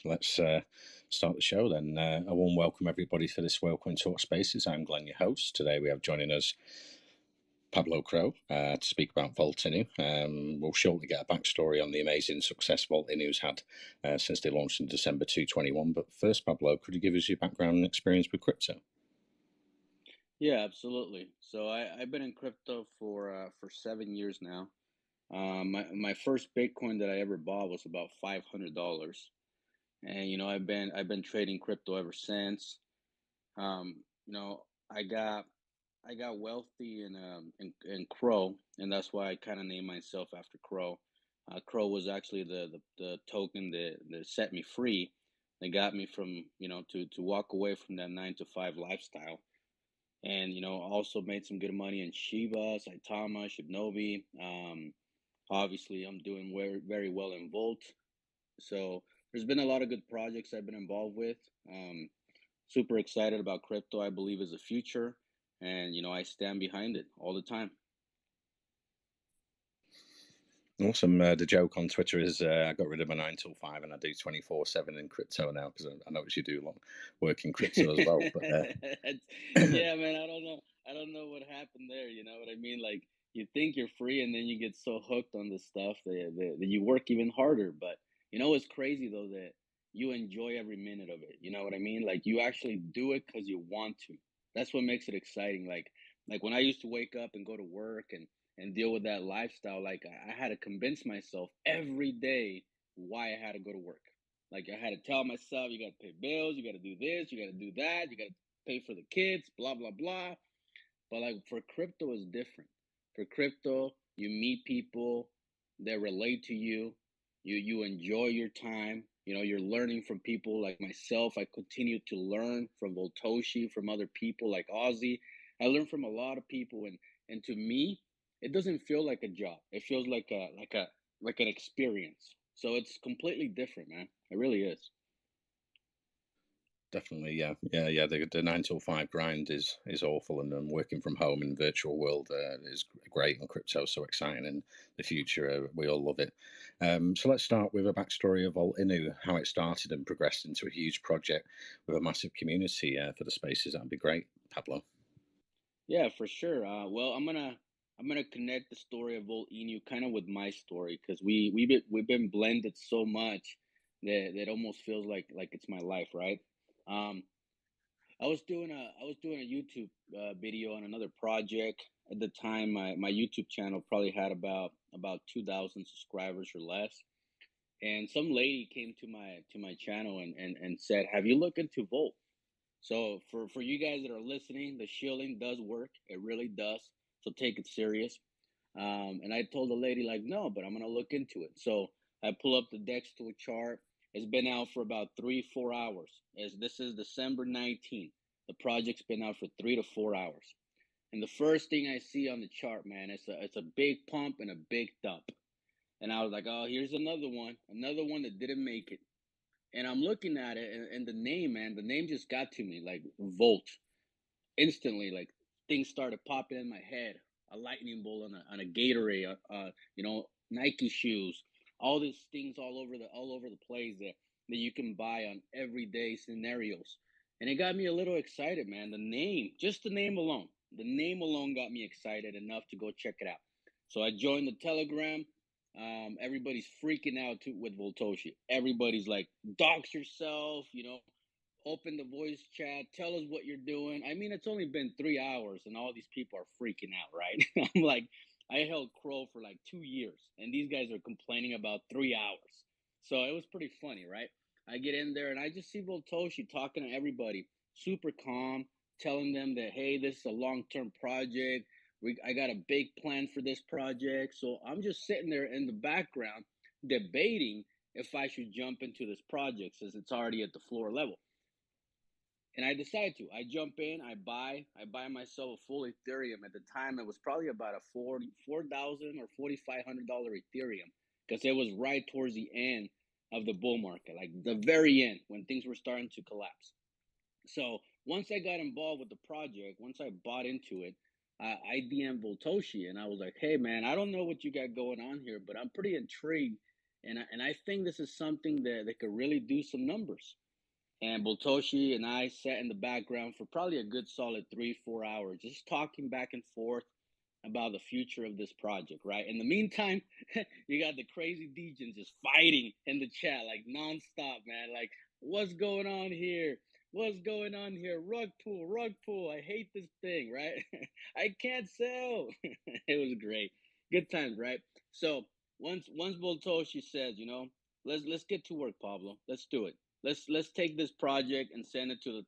let's start the show then. A warm welcome, everybody, for this Whalecoin Talk Spaces. I'm Glenn, your host. Today we have joining us Pablo Crow to speak about Vault Inu. We'll shortly get a backstory on the amazing success Vault Inu's had since they launched in December 2021. But first, Pablo, could you give us your background and experience with crypto? Yeah, absolutely. So I've been in crypto for 7 years now. My first Bitcoin that I ever bought was about $500, and I've been trading crypto ever since. I got wealthy in Crow, and that's why I kind of named myself after Crow. Crow was actually the token that set me free, that got me from to walk away from that 9 to 5 lifestyle, and also made some good money in Shiba, Saitama, Shibnobi. Obviously, I'm doing very well in Volt. So there's been a lot of good projects I've been involved with. Super excited about crypto. I believe is the future, and I stand behind it all the time. Awesome. The joke on Twitter is I got rid of my 9 till 5 and I do 24/7 in crypto now, because I notice you do a lot of work in crypto as well. But Yeah, man, I don't know what happened there. You know what I mean? Like, you think you're free, and then you get so hooked on this stuff that you work even harder. But it's crazy though, that you enjoy every minute of it. You know what I mean? Like, you actually do it because you want to. That's what makes it exciting. Like when I used to wake up and go to work and deal with that lifestyle, like I had to convince myself every day why I had to go to work. Like, I had to tell myself, you got to pay bills, you got to do this, you got to do that, you got to pay for the kids, blah blah blah. But like, for crypto is different. For crypto, you meet people that relate to you. You enjoy your time. You're learning from people like myself. I continue to learn from Voltoshi, from other people like Ozzy. I learn from a lot of people, and to me, it doesn't feel like a job. It feels like an experience. So it's completely different, man. It really is. definitely, yeah. The 9 till 5 grind is awful, and working from home in the virtual world is great. And crypto is so exciting in the future. We all love it. So let's start with a backstory of Vault Inu, how it started and progressed into a huge project with a massive community for the spaces. That'd be great, Pablo. Yeah, for sure. Well, I'm gonna connect the story of Volt Inu kind of with my story, because we've been blended so much that almost feels like it's my life, right? Um, I was doing a YouTube video on another project at the time. My YouTube channel probably had about 2,000 subscribers or less, and some lady came to my channel and said, "Have you looked into Volt?" So for you guys that are listening, the shilling does work. It really does. So take it serious. And I told the lady, like, no, but I'm gonna look into it. So I pull up the Dex to a chart. It's been out for about 3-4 hours. As this is December 19th, the project's been out for 3 to 4 hours. And the first thing I see on the chart, man, it's a big pump and a big dump. And I was like, oh, here's another one that didn't make it. And I'm looking at it, and the name, man, the name just got to me, like Volt. Instantly, like, things started popping in my head. A lightning bolt on a Gatorade, Nike shoes, all these things all over the place that you can buy on everyday scenarios. And it got me a little excited, man. Just the name alone got me excited enough to go check it out. So I joined the Telegram. Everybody's freaking out with Voltoshi. Everybody's like, dox yourself, open the voice chat, tell us what you're doing. I mean, it's only been 3 hours and all these people are freaking out, right? I'm like, I held Crow for like 2 years, and these guys are complaining about 3 hours. So it was pretty funny, right? I get in there and I just see Voltoshi talking to everybody, super calm, telling them that, hey, this is a long-term project. I got a big plan for this project. So I'm just sitting there in the background debating if I should jump into this project, since it's already at the floor level. And I decide to. I jump in. I buy myself a full Ethereum. At the time, it was probably about a 4,000 or $4,500 Ethereum, because it was right towards the end of the bull market, like the very end when things were starting to collapse. So once I got involved with the project, once I bought into it, I DM'd Voltoshi and I was like, "Hey, man, I don't know what you got going on here, but I'm pretty intrigued And I think this is something that could really do some numbers. And Boltoshi and I sat in the background for probably a good solid 3-4 hours, just talking back and forth about the future of this project, right? In the meantime, you got the crazy degens just fighting in the chat like nonstop, man. Like, what's going on here? What's going on here? Rug pull, rug pull. I hate this thing, right? I can't sell. It was great. Good times, right? So once Boltoshi says, let's get to work, Pablo. Let's do it. Let's take this project and send it to the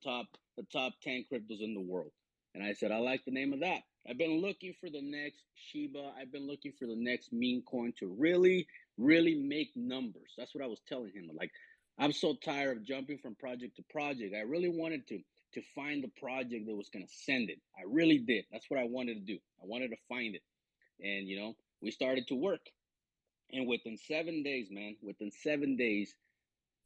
top 10 cryptos in the world. And I said, I like the name of that. I've been looking for the next Shiba. I've been looking for the next meme coin to really, really make numbers. That's what I was telling him. Like, I'm so tired of jumping from project to project. I really wanted to find the project that was going to send it. I really did. That's what I wanted to do. I wanted to find it. And, we started to work. And within 7 days, man, within 7 days,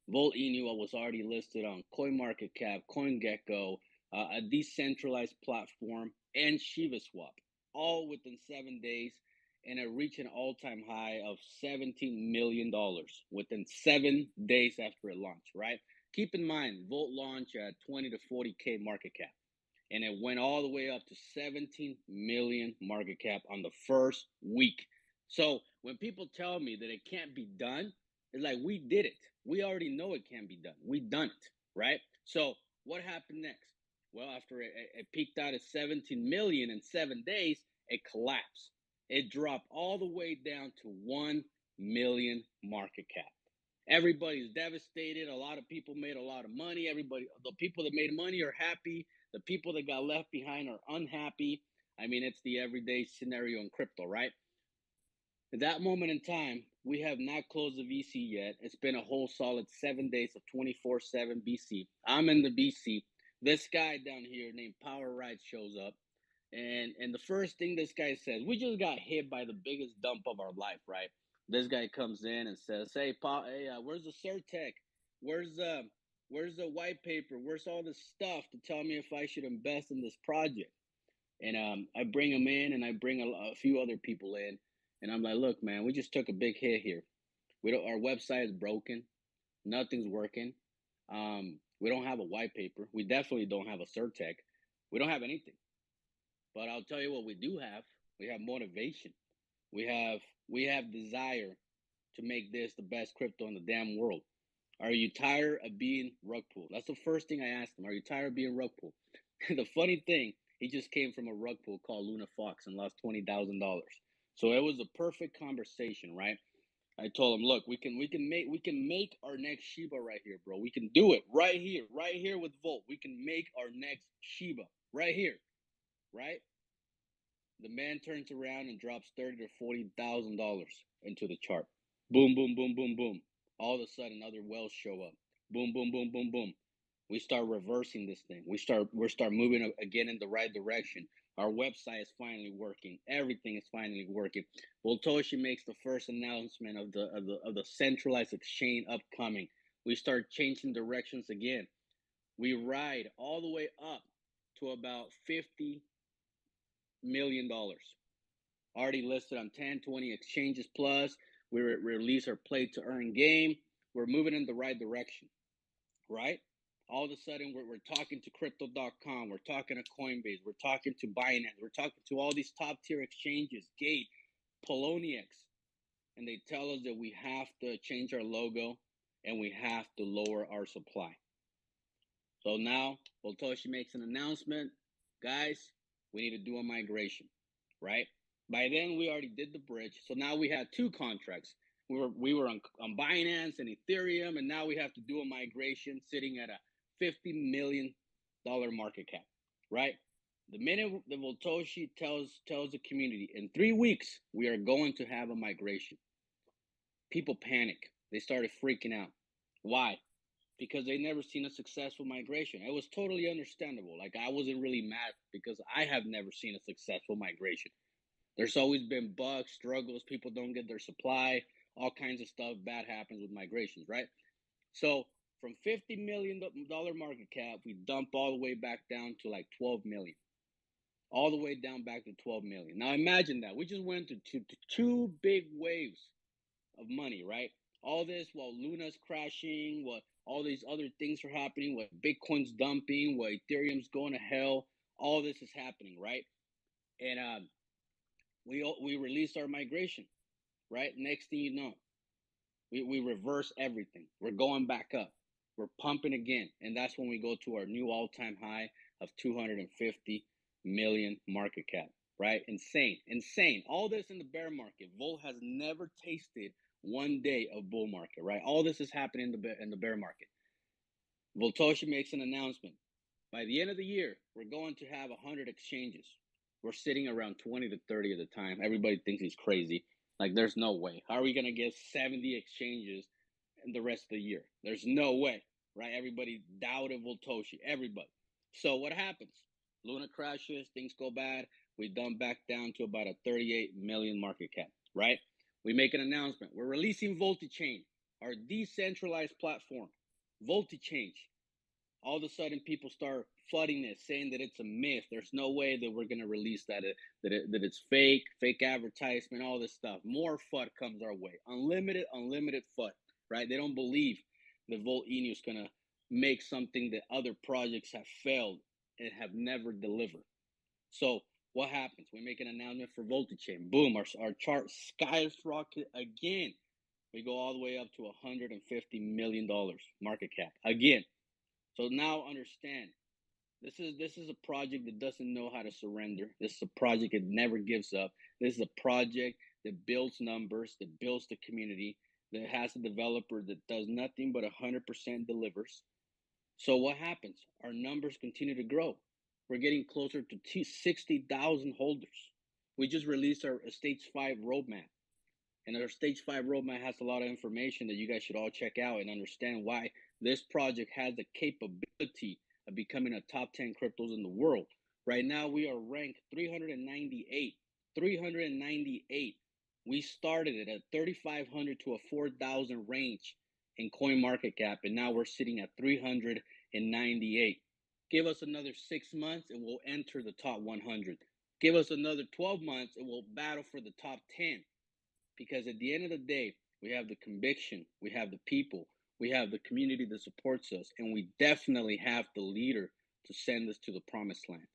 Volt Inu was already listed on CoinMarketCap, CoinGecko, a decentralized platform, and Shiba Swap, all within 7 days, and it reached an all-time high of $17 million within 7 days after it launched, right? Keep in mind, Volt launched at 20 to 40K market cap, and it went all the way up to 17 million market cap on the first week. So when people tell me that it can't be done, it's like, we did it. We already know it can be done. We done it, right? So what happened next? Well, after it peaked out at 17 million in 7 days, it collapsed. It dropped all the way down to 1 million market cap. Everybody's devastated. A lot of people made a lot of money. The people that made money are happy. The people that got left behind are unhappy. I mean, it's the everyday scenario in crypto, right? At that moment in time, we have not closed the VC yet. It's been a whole solid 7 days of 24/7 BC. I'm in the BC. This guy down here named Power Ride shows up. And the first thing this guy says, we just got hit by the biggest dump of our life, right? This guy comes in and says, "Hey, where's the Certec? Where's the white paper? Where's all this stuff to tell me if I should invest in this project?" And I bring him in, and I bring a few other people in, and I'm like, "Look, man, we just took a big hit here. Our website is broken. Nothing's working. We don't have a white paper. We definitely don't have a Certec. We don't have anything. But I'll tell you what we do have. We have motivation. We have desire to make this the best crypto in the damn world. Are you tired of being rug pull?" That's the first thing I asked him. Are you tired of being rug pull? The funny thing, he just came from a rug pull called Luna Fox and lost $20,000. So it was a perfect conversation, right? I told him, "Look, we can make our next Shiba right here, bro. We can do it right here with Volt. We can make our next Shiba right here, right?" The man turns around and drops $30,000 to $40,000 into the chart. Boom, boom, boom, boom, boom. All of a sudden, other wells show up. Boom, boom, boom, boom, boom. We start reversing this thing. We start moving again in the right direction. Our website is finally working. Everything is finally working. Boltoshi makes the first announcement of the centralized exchange upcoming. We start changing directions again. We ride all the way up to about $50 million. Already listed on 10, 20 exchanges plus. We release our play to earn game. We're moving in the right direction, right? All of a sudden, we're talking to crypto.com. We're talking to Coinbase. We're talking to Binance. We're talking to all these top tier exchanges, Gate, Poloniex. And they tell us that we have to change our logo and we have to lower our supply. So now Boltoshi makes an announcement. Guys, we need to do a migration, right? By then, we already did the bridge. So now we had 2 contracts. We were on Binance and Ethereum, and now we have to do a migration sitting at a $50 million market cap, right? The minute the Boltoshi tells the community, in 3 weeks, we are going to have a migration, people panic. They started freaking out. Why? Because they never seen a successful migration. It was totally understandable. Like, I wasn't really mad because I have never seen a successful migration. There's always been bugs, struggles, people don't get their supply, all kinds of stuff bad happens with migrations, right? So from $50 million market cap, we dump all the way back down to like 12 million. All the way down back to 12 million. Now imagine that. We just went to two big waves of money, right? All this while Luna's crashing, while all these other things are happening, while Bitcoin's dumping, while Ethereum's going to hell. All this is happening, right? And we released our migration, right? Next thing you know, we reverse everything. We're going back up. We're pumping again. And that's when we go to our new all-time high of 250 million market cap, right? Insane. All this in the bear market. Volt has never tasted one day of bull market, right? All this is happening in the bear market. Voltoshi makes an announcement. By the end of the year, we're going to have 100 exchanges. We're sitting around 20 to 30 at the time. Everybody thinks he's crazy. Like, there's no way. How are we going to get 70 exchanges in the rest of the year? There's no way, right? Everybody doubted Voltoshi, everybody. So what happens? Luna crashes, things go bad. We dump back down to about a 38 million market cap, right? We make an announcement. We're releasing VoltiChain, our decentralized platform. VoltiChain. All of a sudden, people start flooding it, saying that it's a myth. There's no way that we're going to release that it's fake advertisement, all this stuff. More FUD comes our way. Unlimited FUD, right? They don't believe that Volt Inu is going to make something that other projects have failed and have never delivered. So what happens? We make an announcement for VoltiChain. Boom, our chart skyrocket again. We go all the way up to $150 million market cap again. So now understand, this is a project that doesn't know how to surrender. This is a project that never gives up. This is a project that builds numbers, that builds the community, that has a developer that does nothing but 100% delivers. So what happens? Our numbers continue to grow. We're getting closer to 60,000 holders. We just released our Stage 5 roadmap. And our Stage 5 roadmap has a lot of information that you guys should all check out and understand why this project has the capability of becoming a top 10 cryptos in the world. Right now, we are ranked 398. 398. We started it at 3,500 to a 4,000 range in coin market cap, and now we're sitting at 398. Give us another 6 months, and we'll enter the top 100. Give us another 12 months, and we'll battle for the top 10. Because at the end of the day, we have the conviction, we have the people, we have the community that supports us, and we definitely have the leader to send us to the promised land.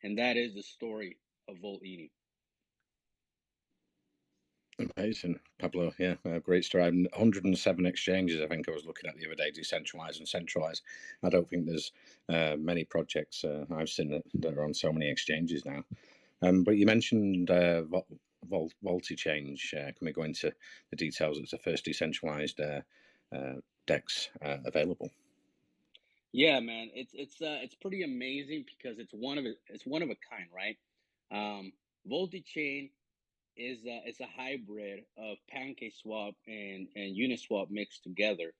And that is the story of Volt Inu. Amazing, Pablo. Yeah, great story. 107 exchanges, I think I was looking at the other day, decentralized and centralized. I don't think there's many projects I've seen that are on so many exchanges now. But you mentioned VoltiChain. Can we go into the details? It's the first decentralized DEX available. Yeah, man, it's pretty amazing because it's one of a kind, right? VoltiChain is a hybrid of PancakeSwap and Uniswap mixed together,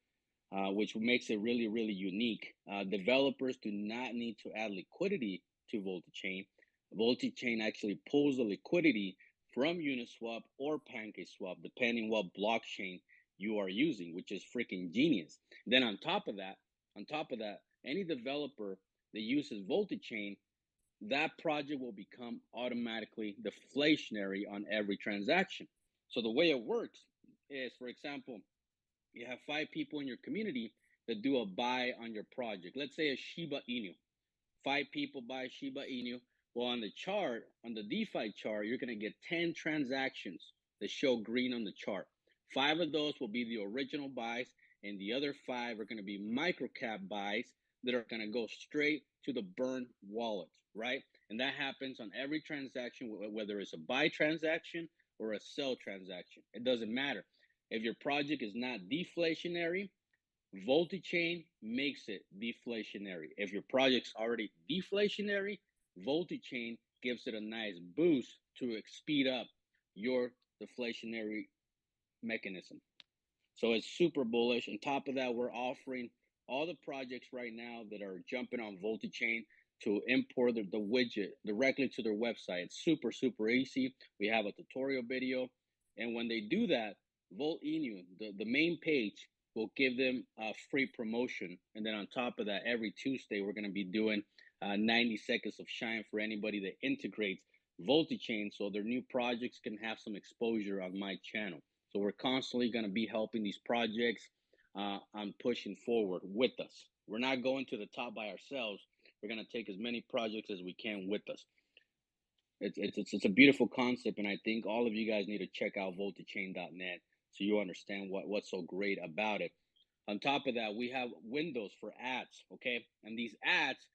which makes it really, really unique. Developers do not need to add liquidity to VoltiChain. VoltiChain actually pulls the liquidity from Uniswap or PancakeSwap, depending what blockchain you are using, which is freaking genius. Then on top of that, any developer that uses VoltiChain, that project will become automatically deflationary on every transaction. So the way it works is, for example, you have 5 people in your community that do a buy on your project. Let's say a Shiba Inu. 5 people buy Shiba Inu. Well, on the chart, on the DeFi chart, you're going to get 10 transactions that show green on the chart. 5 of those will be the original buys, and the other 5 are going to be microcap buys that are going to go straight to the burn wallet, right? And that happens on every transaction, whether it's a buy transaction or a sell transaction. It doesn't matter. If your project is not deflationary, VoltiChain makes it deflationary. If your project's already deflationary, VoltiChain gives it a nice boost to speed up your deflationary mechanism. So it's super bullish. On top of that, we're offering all the projects right now that are jumping on VoltiChain to import the widget directly to their website. It's super, super easy. We have a tutorial video. And when they do that, Volt Inu, the main page, will give them a free promotion. And then on top of that, every Tuesday, we're going to be doing 90 seconds of shine for anybody that integrates VoltiChain so their new projects can have some exposure on my channel. So we're constantly going to be helping these projects on pushing forward with us. We're not going to the top by ourselves. We're going to take as many projects as we can with us. It's a beautiful concept, and I think all of you guys need to check out voltachain.net so you understand what's so great about it. On top of that, we have windows for ads, okay? And these ads,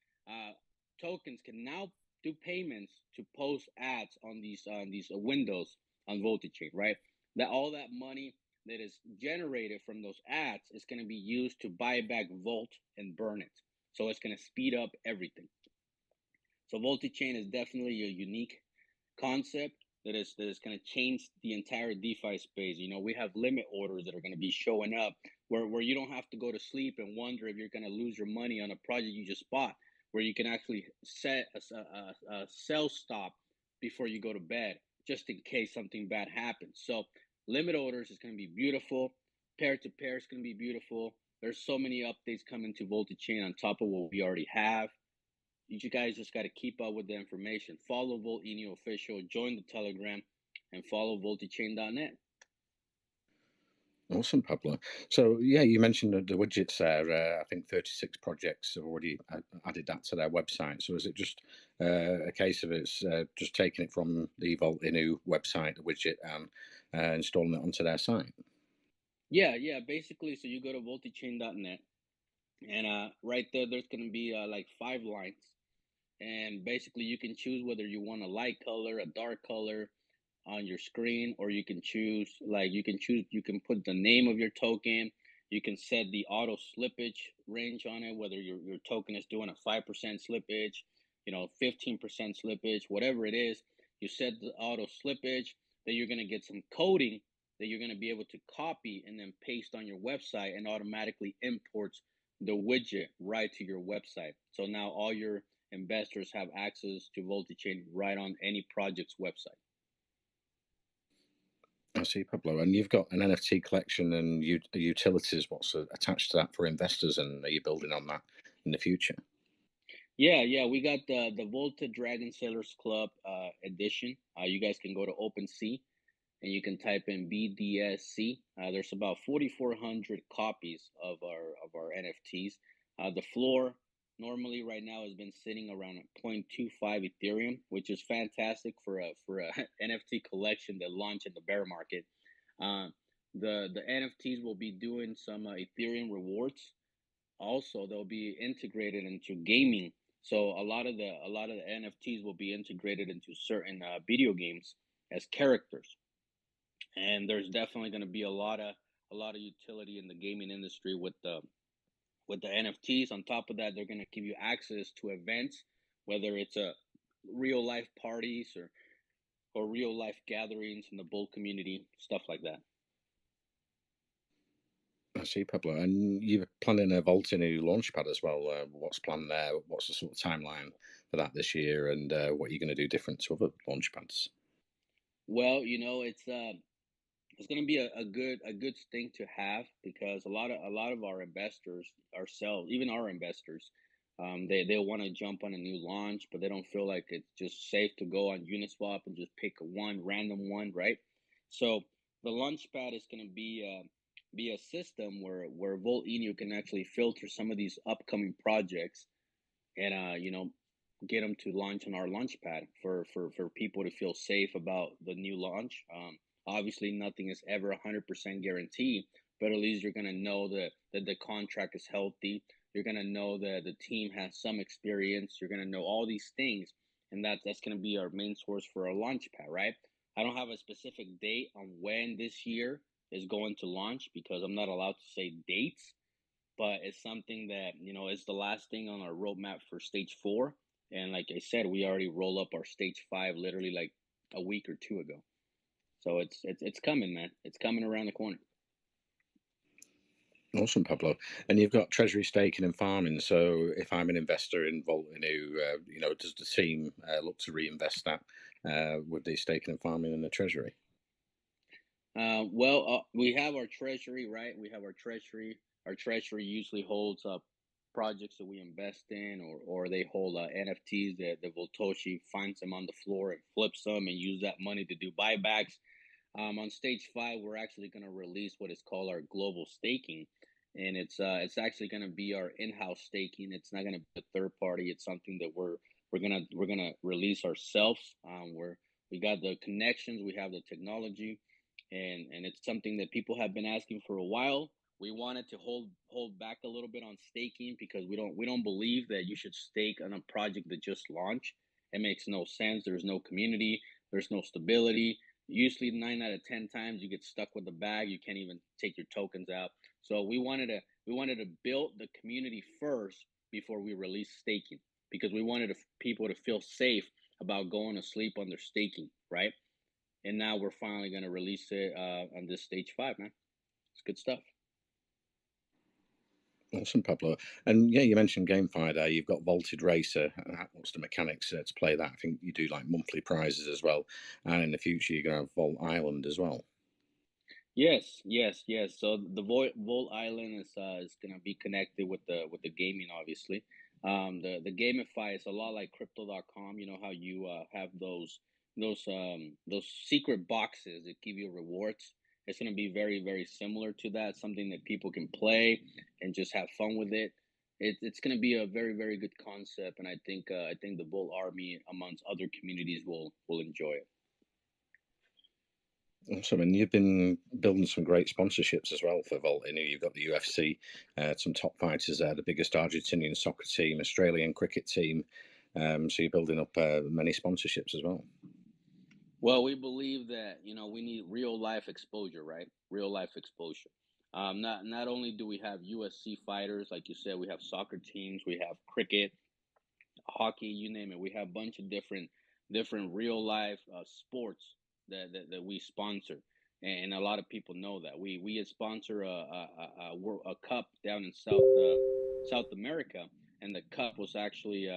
tokens can now do payments to post ads on these windows on VoltaChain, right? That all that money that is generated from those ads is going to be used to buy back Volt and burn it. So it's going to speed up everything. So VoltaChain is definitely a unique concept that is going to change the entire DeFi space. You know, we have limit orders that are going to be showing up where you don't have to go to sleep and wonder if you're going to lose your money on a project you just bought, where you can actually set a sell stop before you go to bed, just in case something bad happens. So limit orders is going to be beautiful. Pair to pair is going to be beautiful. There's so many updates coming to VoltaChain on top of what we already have. You guys just got to keep up with the information. Follow Volt Inu official, join the Telegram, and follow voltachain.net. Awesome, Pablo. So yeah, you mentioned the widgets there. I think 36 projects have already added that to their website. So is it just a case of it's just taking it from the Volt Inu website, the widget, and installing it onto their site? Yeah. Basically, so you go to voltachain.net, and right there's going to be like 5 lines, and basically you can choose whether you want a light color, a dark color on your screen, or you can choose you can put the name of your token. You can set the auto slippage range on it, whether your token is doing a 5% slippage, 15% slippage, whatever it is. You set the auto slippage. Then you're going to get some coding that you're going to be able to copy and then paste on your website, and automatically imports the widget right to your website. So now all your investors have access to VoltaChain right on any project's website. I see, Pablo. And you've got an NFT collection and utilities. What's attached to that for investors, and are you building on that in the future? Yeah. We got the Volta Dragon Sellers Club edition. You guys can go to OpenSea and you can type in BDSC. There's about 4,400 copies of our NFTs. The floor normally right now has been sitting around 0.25 Ethereum, which is fantastic for a NFT collection that launched in the bear market. The NFTs will be doing some Ethereum rewards. Also, they'll be integrated into gaming. So a lot of the NFTs will be integrated into certain video games as characters. And there's definitely going to be a lot of utility in the gaming industry with the NFTs. On top of that, they're going to give you access to events, whether it's a real life parties or real life gatherings in the bull community, stuff like that. I see, Pablo. And you're planning a Volt Inu launchpad as well. What's planned there? What's the sort of timeline for that this year, and what are you going to do different to other launchpads? Well, it's going to be a good thing to have, because a lot of our investors, ourselves, even our investors, they want to jump on a new launch, but they don't feel like it's just safe to go on Uniswap and just pick one random one, right? So the launchpad is going to be a system where Volt Inu can actually filter some of these upcoming projects, and get them to launch on our launchpad for people to feel safe about the new launch. Obviously, nothing is ever 100% guaranteed, but at least you're going to know that the contract is healthy. You're going to know that the team has some experience. You're going to know all these things, and that's going to be our main source for our launchpad, right? I don't have a specific date on when this year is going to launch, because I'm not allowed to say dates, but it's something that is the last thing on our roadmap for stage 4. And like I said, we already roll up our stage 5 literally like a week or 2 ago. So it's coming, man. It's coming around the corner. Awesome, Pablo. And you've got treasury staking and farming. So if I'm an investor in Volt Inu, does the team look to reinvest that with the staking and farming in the treasury? We have our treasury, right? We have our treasury. Our treasury usually holds up projects that we invest in, or they hold NFTs that the Voltoshi finds them on the floor and flips them and use that money to do buybacks. On stage 5, we're actually going to release what is called our global staking, and it's actually going to be our in-house staking. It's not going to be a third party. It's something that we're gonna release ourselves. We got the connections, we have the technology, and it's something that people have been asking for a while. We wanted to hold back a little bit on staking because we don't believe that you should stake on a project that just launched. It makes no sense. There's no community. There's no stability. Usually 9 out of 10 times you get stuck with the bag. You can't even take your tokens out. So we wanted to build the community first before we release staking, because we wanted people to feel safe about going to sleep on their staking, right? And now we're finally going to release it on this stage 5, man. It's good stuff. Awesome, Pablo. And yeah, you mentioned GameFi there. You've got Vaulted Racer. What's the mechanics to play that? I think you do like monthly prizes as well. And in the future, you're going to have Vault Island as well. Yes, yes, yes. So the Volt Island is gonna be connected with the gaming, obviously. The GameFi is a lot like Crypto.com. You know how you have those secret boxes that give you rewards. It's gonna be very very similar to that. Something that people can play and just have fun with it. It's gonna be a very very good concept, and I think the Volt Army amongst other communities will enjoy it. Awesome. And you've been building some great sponsorships as well for Vault Inu. You've got the UFC, some top fighters there, the biggest Argentinian soccer team, Australian cricket team. So you're building up many sponsorships as well. Well, we believe that we need real life exposure, right? Real life exposure. Not only do we have USC fighters, like you said, we have soccer teams, we have cricket, hockey, you name it. We have a bunch of different real life sports that we sponsor, and a lot of people know that we sponsor a cup down in South America, and the cup was actually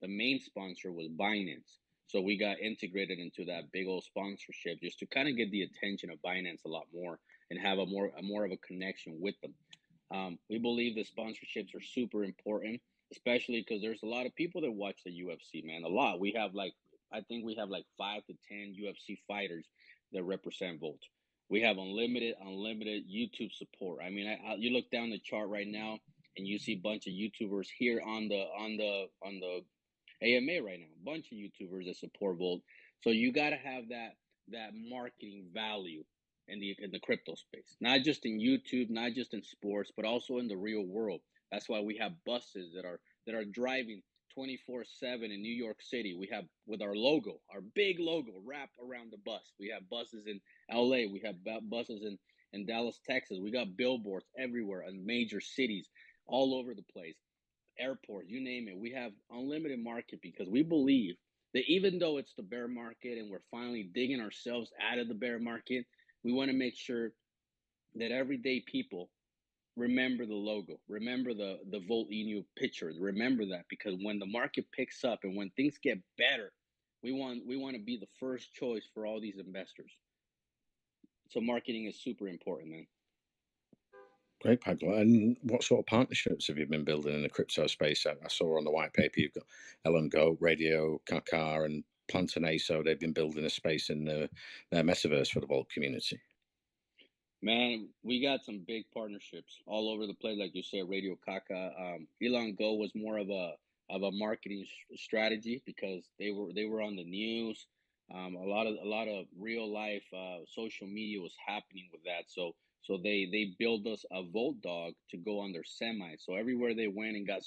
the main sponsor was Binance. So we got integrated into that big old sponsorship just to kind of get the attention of Binance a lot more and have a more of a connection with them. We believe the sponsorships are super important, especially because there's a lot of people that watch the UFC, man. A lot. I think we have like 5 to 10 UFC fighters that represent Volt. We have unlimited YouTube support. I mean, you look down the chart right now, and you see a bunch of YouTubers here on the AMA right now. A bunch of YouTubers that support Volt. So you got to have that marketing value in the crypto space, not just in YouTube, not just in sports, but also in the real world. That's why we have buses that are driving 24/7 in New York City. We have with our logo, our big logo wrapped around the bus. We have buses in LA. We have buses in Dallas, Texas. We got billboards everywhere in major cities all over the place, airports, you name it. We have unlimited market because we believe that even though it's the bear market and we're finally digging ourselves out of the bear market, we want to make sure that everyday people remember the logo, remember the Volt Inu picture, remember that, because when the market picks up and when things get better, we want to be the first choice for all these investors. So marketing is super important, man. Great, Pablo. And what sort of partnerships have you been building in the crypto space? I saw on the white paper you've got Go, Radio, Kaka, and Plantaneso. They've been building a space in their metaverse for the Vault community. Man, we got some big partnerships all over the place, like you said. Radio Kaka, Go was more of a marketing strategy because they were on the news. A lot of real life social media was happening with that. So they built us a Volt dog to go on their semi. So everywhere they went and got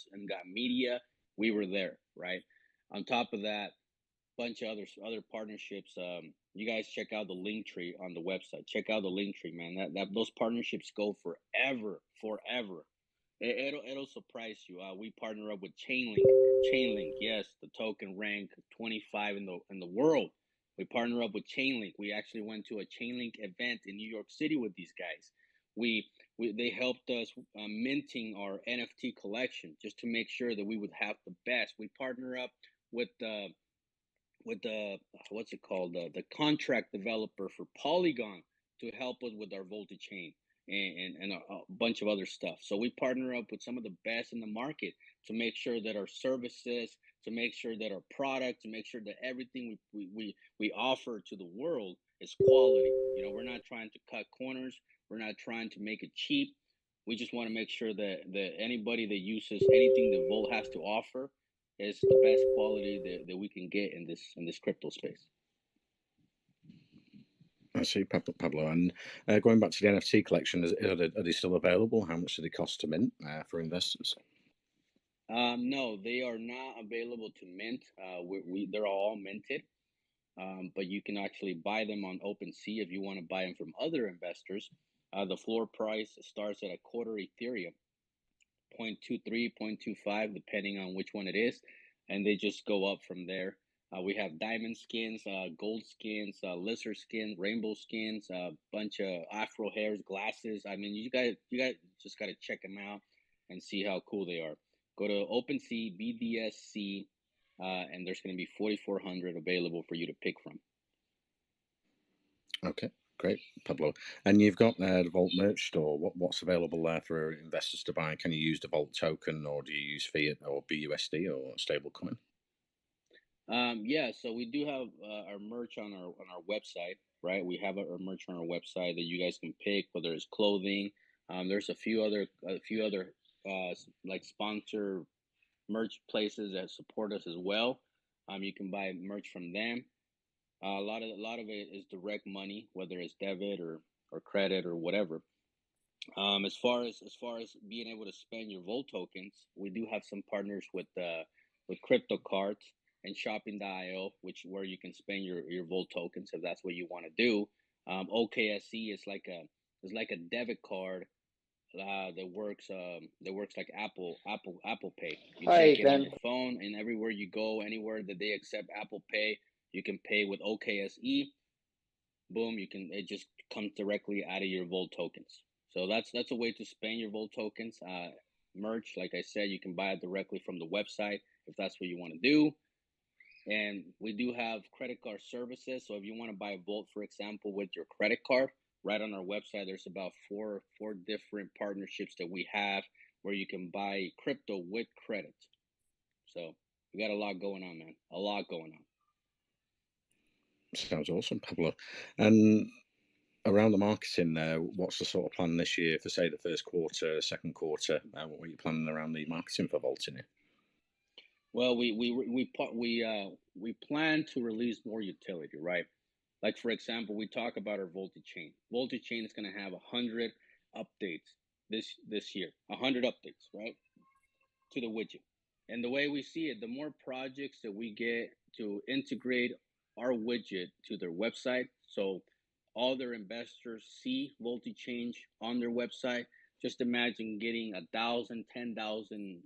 media, we were there, right? On top of that, bunch of other partnerships. You guys check out the link tree on the website. Check out the link tree, man. That those partnerships go forever, forever. It'll surprise you. We partner up with Chainlink. Chainlink, yes, the token rank 25 in the world. We partner up with Chainlink. We actually went to a Chainlink event in New York City with these guys. They helped us minting our NFT collection just to make sure that we would have the best. We partner up with the what's it called, the contract developer for Polygon to help us with our Volta chain and a bunch of other stuff. So we partner up with some of the best in the market to make sure that our services, to make sure that our product, to make sure that everything we offer to the world is quality. We're not trying to cut corners. We're not trying to make it cheap. We just want to make sure that anybody that uses anything that Volt has to offer is the best quality that we can get in this crypto space. I see, Pablo. And going back to the NFT collection, are they still available? How much do they cost to mint for investors? No, they are not available to mint. They're all minted, but you can actually buy them on OpenSea if you want to buy them from other investors. The floor price starts at a quarter Ethereum, 0.23, 0.25, depending on which one it is, and they just go up from there. We have diamond skins, gold skins, lizard skin, rainbow skins, a bunch of afro hairs, glasses. I mean, you guys just got to check them out and see how cool they are. Go to OpenSea BDSC, and there's going to be 4,400 available for you to pick from. Okay, great, Pablo. And you've got the Vault merch store. What's available there for investors to buy? Can you use the Vault token, or do you use fiat or BUSD or stablecoin? Yeah, so we do have our merch on our website, right? We have our merch on our website that you guys can pick, whether it's clothing. There's a few other like sponsor merch places that support us as well. You can buy merch from them. A lot of it is direct money, whether it's debit or credit or whatever. As far as being able to spend your Volt tokens, we do have some partners with crypto cards and shopping.io, where you can spend your Volt tokens if that's what you want to do. OKSE is like a debit card that works like Apple Pay. You take it on your phone, and everywhere you go, anywhere that they accept Apple Pay, you can pay with OKSE. Boom, it just comes directly out of your Volt tokens. So that's a way to spend your Volt tokens. Merch, like I said, you can buy it directly from the website if that's what you want to do. And we do have credit card services. So if you want to buy a Volt, for example, with your credit card, right on our website, there's about four different partnerships that we have where you can buy crypto with credit. So we got a lot going on, man. A lot going on. Sounds awesome, Pablo. And around the marketing, what's the sort of plan this year for, say, the first quarter, second quarter? What are you planning around the marketing for Vault Inu? Well, we plan to release more utility, right? Like, for example, we talk about our Chain. Chain is going to have 100 updates this year. 100 updates, right, to the widget. And the way we see it, the more projects that we get to integrate our widget to their website, so all their investors see Chain on their website. Just imagine getting 1,000, 10,000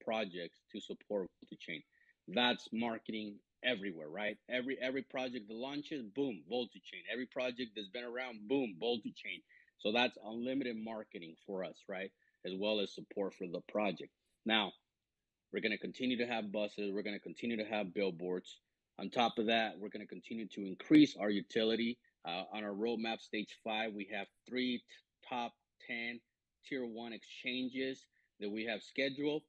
projects to support Chain. That's marketing everywhere, right? Every project that launches, boom, Chain. Every project that's been around, boom, Chain. So that's unlimited marketing for us, right? As well as support for the project. Now, we're going to continue to have buses. We're going to continue to have billboards. On top of that, we're going to continue to increase our utility. On our roadmap, stage 5, we have 3 top 10 tier 1 exchanges that we have scheduled.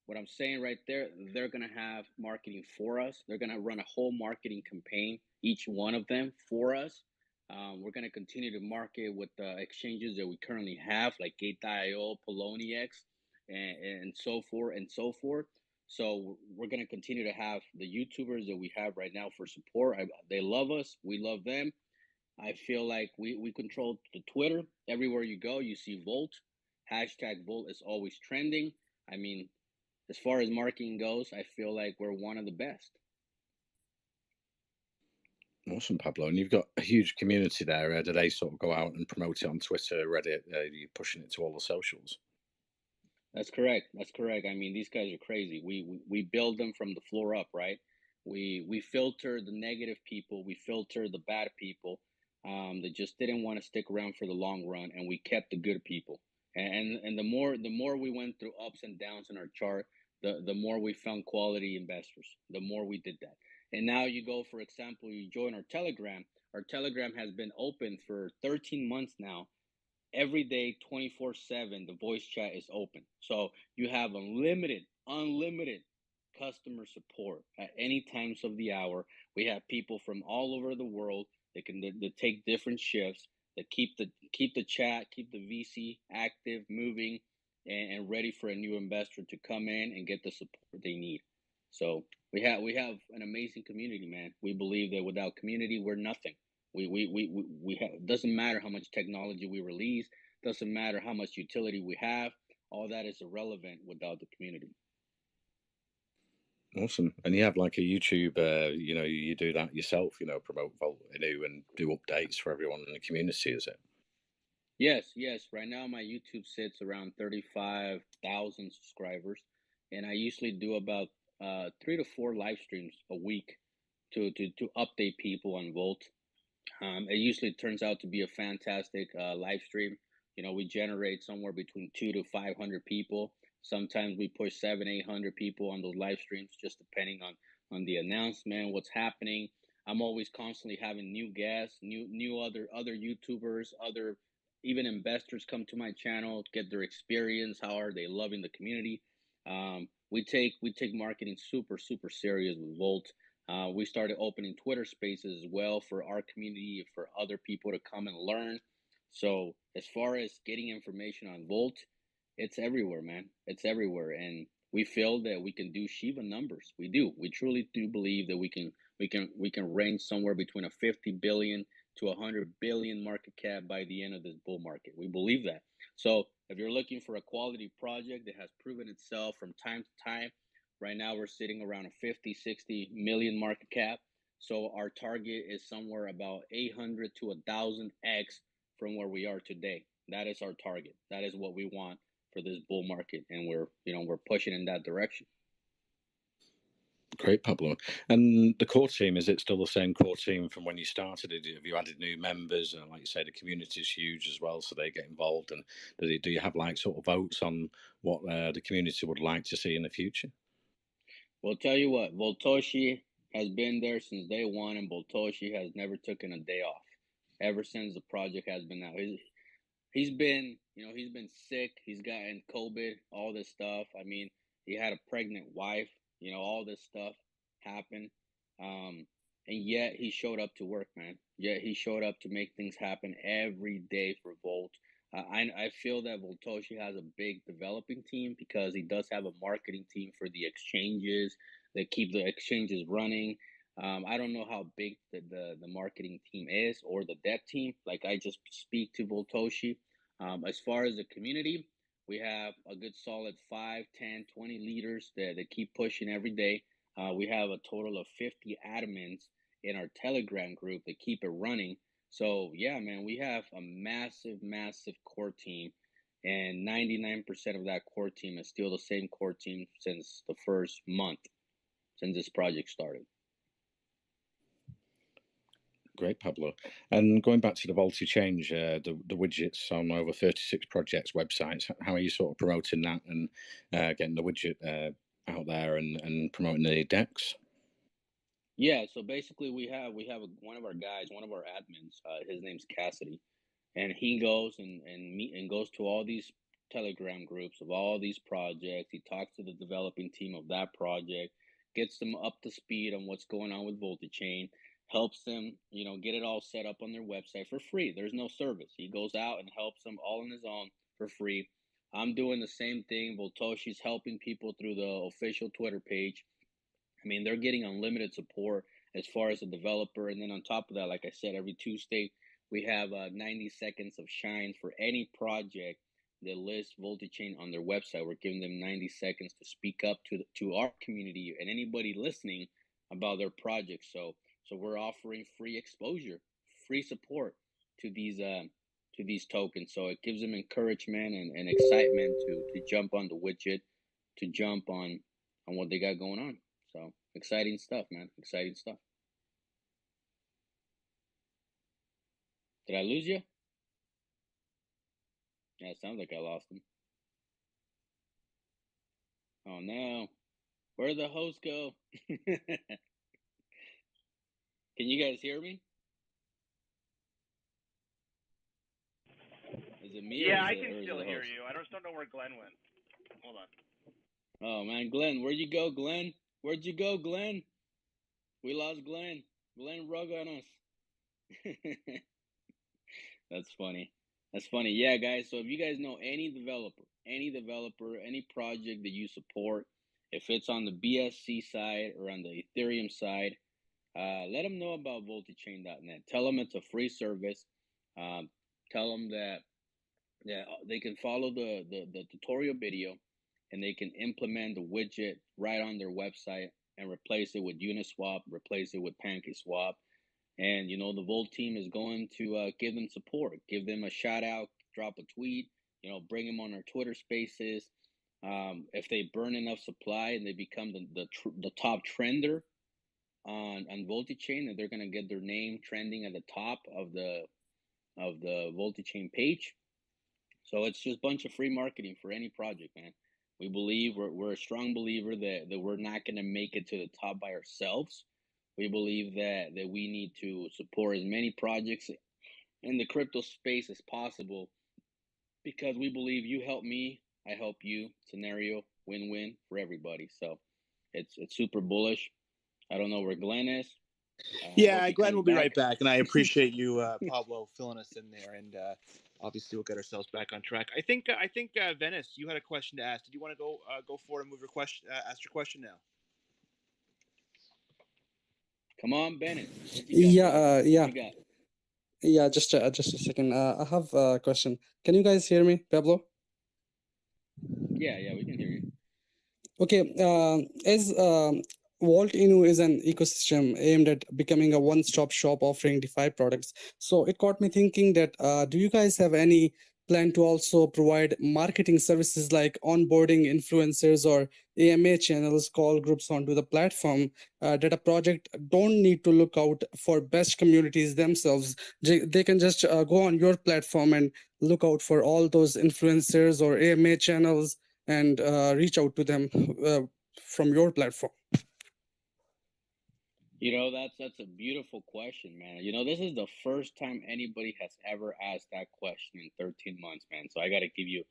What I'm saying right there, they're going to have marketing for us. They're going to run a whole marketing campaign, each one of them, for us. We're going to continue to market with the exchanges that we currently have, like Gate.io, Poloniex, and so forth and so forth. So we're going to continue to have the YouTubers that we have right now for support. They love us. We love them. I feel like we control the Twitter. Everywhere you go, you see Volt. Hashtag Volt is always trending. I mean, as far as marketing goes, I feel like we're one of the best. Awesome, Pablo. And you've got a huge community there. Do they sort of go out and promote it on Twitter, Reddit? You're pushing it to all the socials? That's correct. That's correct. I mean, these guys are crazy. We build them from the floor up, right? We filter the negative people. We filter the bad people that just didn't want to stick around for the long run, and we kept the good people. And the more we went through ups and downs in our chart, the more we found quality investors. The more we did that. And now you go, for example, you join our Telegram. Our Telegram has been open for 13 months now. Every day, 24/7, the voice chat is open. So you have unlimited customer support at any times of the hour. We have people from all over the world They take different shifts that keep the chat, keep the VC active, moving, and ready for a new investor to come in and get the support they need. So we have an amazing community, man. We believe that without community, we're nothing. It doesn't matter how much technology we release, doesn't matter how much utility we have. All that is irrelevant without the community. Awesome. And you have like a YouTube, you do that yourself, promote Vault Inu and do updates for everyone in the community, is it? Yes. Right now, my YouTube sits around 35,000 subscribers, and I usually do about 3 to 4 live streams a week to update people on Volt. It usually turns out to be a fantastic live stream. We generate somewhere between 200 to 500 people. Sometimes we push 700, 800 people on those live streams, just depending on the announcement, what's happening. I'm always constantly having new guests, new other YouTubers, other even investors come to my channel, get their experience. How are they loving the community? We take marketing super serious with Volt. We started opening Twitter spaces as well for our community, for other people to come and learn. So as far as getting information on Volt, it's everywhere, man. It's everywhere, and we feel that we can do Shiba numbers. We do. We truly do believe that we can range somewhere between a 50 billion to 100 billion market cap by the end of this bull market. We believe that. So if you're looking for a quality project that has proven itself from time to time, right now we're sitting around a 50, 60 million market cap. So our target is somewhere about 800 to 1,000x from where we are today. That is our target. That is what we want for this bull market, and we're pushing in that direction. Great, Pablo. And the core team, is it still the same core team from when you started? Have you added new members? And like you say, the community is huge as well, so they get involved. And do you have like sort of votes on what the community would like to see in the future? Well, tell you what, Voltoshi has been there since day one, and Voltoshi has never taken a day off ever since the project has been out. He's been sick. He's gotten COVID, all this stuff. I mean, he had a pregnant wife. All this stuff happened. And yet he showed up to work, man. Yet he showed up to make things happen every day for Volt. I feel that Voltoshi has a big developing team because he does have a marketing team for the exchanges that keep the exchanges running. I don't know how big the marketing team is or the dev team. Like, I just speak to Voltoshi. As far as the community, we have a good solid 5, 10, 20 leaders that keep pushing every day. We have a total of 50 admins in our Telegram group that keep it running. So yeah, man, we have a massive core team, and 99% of that core team is still the same core team since the first month since this project started. Great, Pablo. And going back to the Volti change, the widgets on over 36 projects' websites, how are you sort of promoting that and getting the widget out there and promoting the decks? Yeah, so basically we have one of our guys, one of our admins. His name's Cassidy, and he goes and goes to all these Telegram groups of all these projects. He talks to the developing team of that project, gets them up to speed on what's going on with VoltiChain, helps them, get it all set up on their website for free. There's no service. He goes out and helps them all on his own for free. I'm doing the same thing. Voltoshi's helping people through the official Twitter page. I mean, they're getting unlimited support as far as a developer. And then on top of that, like I said, every Tuesday, we have 90 seconds of shine for any project that lists VoltiChain on their website. We're giving them 90 seconds to speak up to our community and anybody listening about their project. So we're offering free exposure, free support to these tokens. So it gives them encouragement and excitement to jump on the widget, to jump on what they got going on. So exciting stuff, man. Exciting stuff. Did I lose you? Yeah, it sounds like I lost him. Oh no. Where'd the host go? Can you guys hear me? Is it me? Yeah, I can still hear you. I just don't know where Glenn went. Hold on. Oh man, Glenn, where'd you go, Glenn? Where'd you go, Glenn? We lost Glenn. Glenn rug on us. That's funny. That's funny. Yeah, guys. So if you guys know any developer, any project that you support, if it's on the BSC side or on the Ethereum side, let them know about VoltaChain.net. Tell them it's a free service. Um, tell them that they can follow the tutorial video, and they can implement the widget right on their website and replace it with Uniswap, replace it with PancakeSwap. And the Volt team is going to give them support, give them a shout out, drop a tweet, bring them on our Twitter Spaces. If they burn enough supply and they become the top trender on VoltaChain, and they're gonna get their name trending at the top of the VoltaChain page. So it's just a bunch of free marketing for any project, man. We believe we're a strong believer that we're not gonna make it to the top by ourselves. We believe that we need to support as many projects in the crypto space as possible, because we believe you help me, I help you. Scenario win-win for everybody. So it's super bullish. I don't know where Glenn is. Yeah, Glenn will be right back, and I appreciate you, Pablo, filling us in there, and obviously we'll get ourselves back on track. I think Venice, you had a question to ask. Did you want to go for it and move your question? Ask your question now. Come on, Bennett. Yeah, just a second. I have a question. Can you guys hear me, Pablo? Yeah, we can hear you. Okay, as Vault Inu is an ecosystem aimed at becoming a one-stop shop offering DeFi products. So it got me thinking that do you guys have any plan to also provide marketing services like onboarding influencers or AMA channels, call groups onto the platform, that a project don't need to look out for best communities themselves. They can just go on your platform and look out for all those influencers or AMA channels and reach out to them from your platform? That's a beautiful question, man. This is the first time anybody has ever asked that question in 13 months, man. So I gotta give you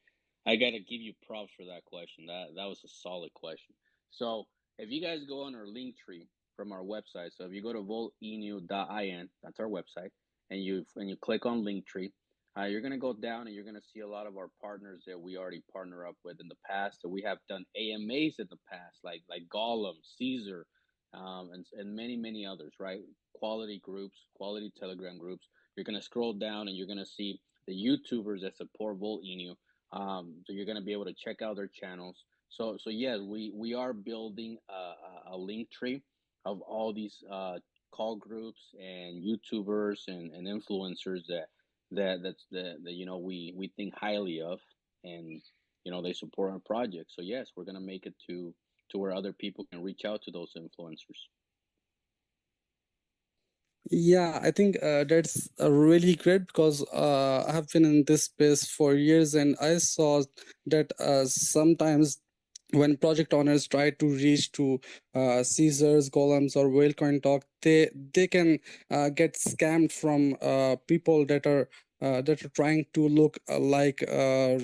props for that question. That was a solid question. So if you guys go on our link tree from our website, so if you go to voltinu.in, that's our website, and you click on link tree, you're gonna go down and you're gonna see a lot of our partners that we already partner up with in the past. So we have done AMAs in the past, like Gollum, Caesar, and many others, right? Quality groups, quality Telegram groups. You're gonna scroll down and you're gonna see the YouTubers that support Volt Inu. So you're gonna be able to check out their channels. So yes, we are building a link tree of all these call groups and YouTubers and influencers that we think highly of, and they support our project. So yes, we're gonna make it to where other people can reach out to those influencers. Yeah, I think that's really great, because I have been in this space for years, and I saw that sometimes when project owners try to reach to Caesars, Golems, or Whalecoin Talk, they can get scammed from people that are trying to look like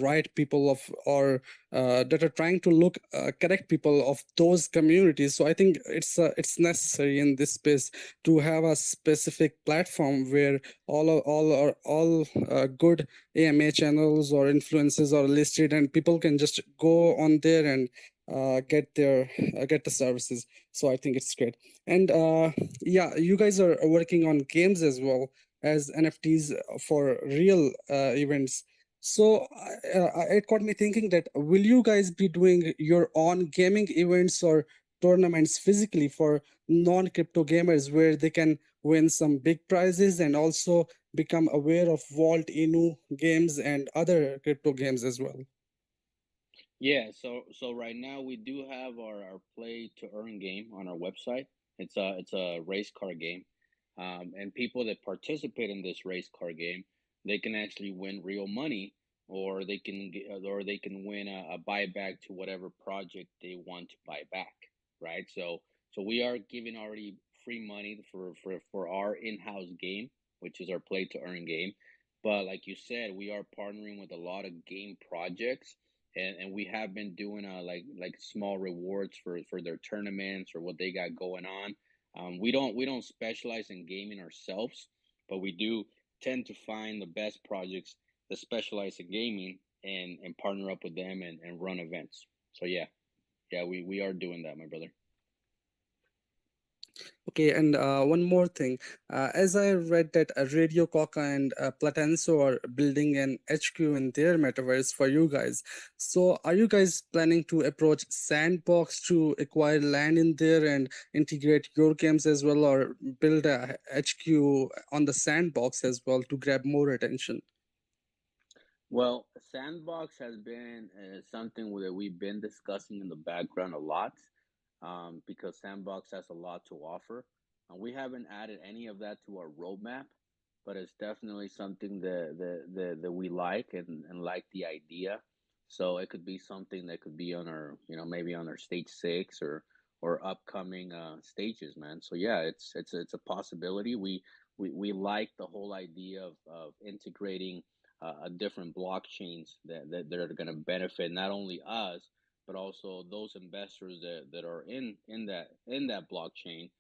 right people of, or that are trying to look correct people of those communities. So I think it's necessary in this space to have a specific platform where all good AMA channels or influences are listed, and people can just go on there and get the services. So I think it's great. And yeah, you guys are working on games as well as NFTs for real events. So it got me thinking that will you guys be doing your own gaming events or tournaments physically for non-crypto gamers, where they can win some big prizes and also become aware of Vault Inu games and other crypto games as well? Yeah, so right now we do have our play to earn game on our website. It's a race car game, and people that participate in this race car game, they can actually win real money, or they can win a buyback to whatever project they want to buy back, right? So we are giving already free money for our in-house game, which is our play to earn game. But like you said, we are partnering with a lot of game projects, and we have been doing like small rewards for their tournaments or what they got going on. We don't specialize in gaming ourselves. but we do tend to find the best projects that specialize in gaming and partner up with them and run events. So yeah, we are doing that, my brother. Okay, and one more thing. As I read that Radio Coca and Platenso are building an HQ in their metaverse for you guys. So are you guys planning to approach Sandbox to acquire land in there and integrate your games as well, or build a HQ on the Sandbox as well to grab more attention? Well, Sandbox has been something that we've been discussing in the background a lot, because Sandbox has a lot to offer. We haven't added any of that to our roadmap, but it's definitely something that we like and like the idea. So it could be something that could be on our, maybe on our stage 6 or upcoming stages, man. So yeah, it's a possibility. We like the whole idea of integrating different blockchains that are going to benefit not only us but also those investors that are in that blockchain,